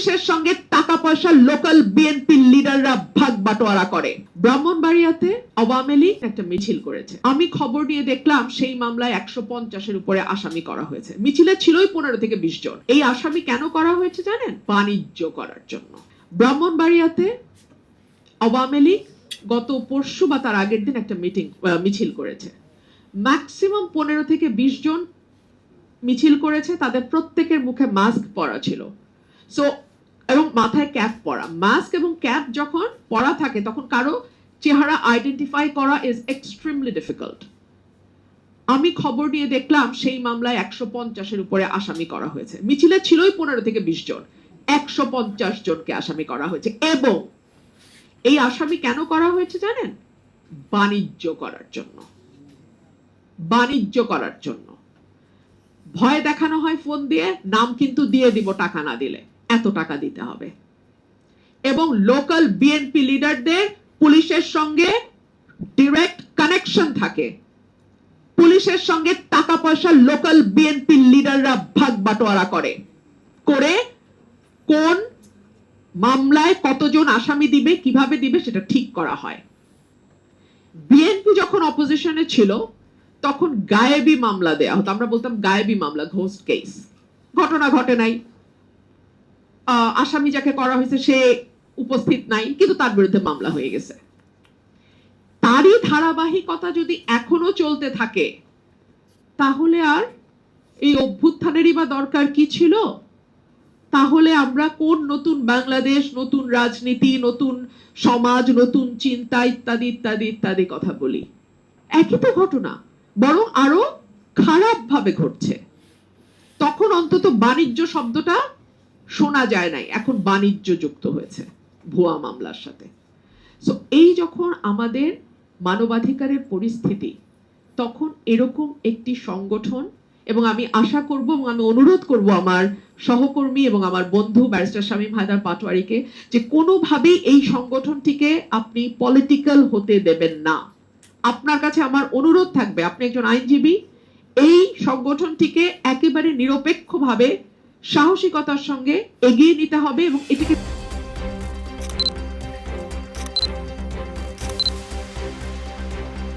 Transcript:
পুলিশের সঙ্গে টাকা পয়সা লোকাল বিএনপি লিডাররা ভাগ বাটোয়ারা করে। ব্রাহ্মণবাড়িয়াতে আওয়ামী লীগ একটা মিছিল করেছে। আমি খবর নিয়ে দেখলাম সেই মামলায় 150-এর উপরে আসামি করা হয়েছে। মিছিলে ছিলই 15 থেকে 20 জন। এই আসামি কেন করা হয়েছে জানেন? বাণিজ্য করার জন্য। ব্রাহ্মণবাড়িয়াতে আওয়ামী লীগ গত পরশু বা তার আগের দিন একটা মিছিল করেছে। ম্যাক্সিমাম 15 থেকে 20 জন মিছিল করেছে। তাদের প্রত্যেকের মুখে মাস্ক পরা ছিল, সো এবং মাথায় ক্যাপ পরা। মাস্ক এবং ক্যাপ যখন পরা থাকে তখন কারো চেহারা আইডেন্টিফাই করা ইজ এক্সট্রিমলি ডিফিকাল্ট। আমি খবর নিয়ে দেখলাম সেই মামলায় 150-এর উপরে আসামি করা হয়েছে। মিছিলে ছিলই 15 থেকে 20 জন, 150 জনকে আসামি করা হয়েছে। এবং এই আসামি কেন করা হয়েছে জানেন? বাণিজ্য করার জন্য। বাণিজ্য করার জন্য ভয় দেখানো হয় ফোন দিয়ে, নাম কিন্তু দিয়ে দিব টাকা না দিলে, এত টাকা দিতে হবে। এবং লোকাল বিএনপি লিডারদের পুলিশের সঙ্গে ডাইরেক্ট কানেকশন থাকে। পুলিশের সঙ্গে টাকা পয়সা লোকাল বিএনপি লিডাররা ভাগ বাটোয়ারা করে কোন মামলায় কতজন আসামি দিবে, কিভাবে দিবে সেটা ঠিক করা হয়। বিএনপি যখন অপোজিশনে ছিল তখন গায়েবী মামলা দেয়া হতো। আমরা বলতাম গায়েবী মামলা, ঘোস্ট কেস। ঘটনা ঘটে নাই, আসামি যাকে করা হয়েছে সে উপস্থিত নাই, কিন্তু তার বিরুদ্ধে মামলা হয়ে গেছে। তারই ধারাবাহিকতা যদি এখনো চলতে থাকে তাহলে আর এই অভ্যুত্থানেরই বা দরকার কি ছিল? তাহলে আমরা কোন নতুন বাংলাদেশ, নতুন রাজনীতি, নতুন সমাজ, নতুন চিন্তা ইত্যাদি ইত্যাদি ইত্যাদি কথা বলি? একই তো ঘটনা, বরং আরো খারাপ ভাবে ঘটছে। তখন অন্তত বাণিজ্য শব্দটা শোনা যায় নাই, এখন বাণিজ্য যুক্ত হয়েছে ভুয়া মামলার সাথে। সো এই যখন আমাদের মানবাধিকারের পরিস্থিতি, তখন এরকম একটি সংগঠন, এবং আমি আশা করব এবং আমি অনুরোধ করব আমার সহকর্মী এবং আমার বন্ধু ব্যারিস্টার শামীম হায়দার পাটোয়ারীকে যে কোনোভাবেই এই সংগঠনটিকে আপনি পলিটিক্যাল হতে দেবেন না। আপনার কাছে আমার অনুরোধ থাকবে, আপনি একজন আইনজীবী, এই সংগঠনটিকে একেবারে নিরপেক্ষভাবে সাহসিকতার সঙ্গে এগিয়ে নিতে হবে এবং এটিকে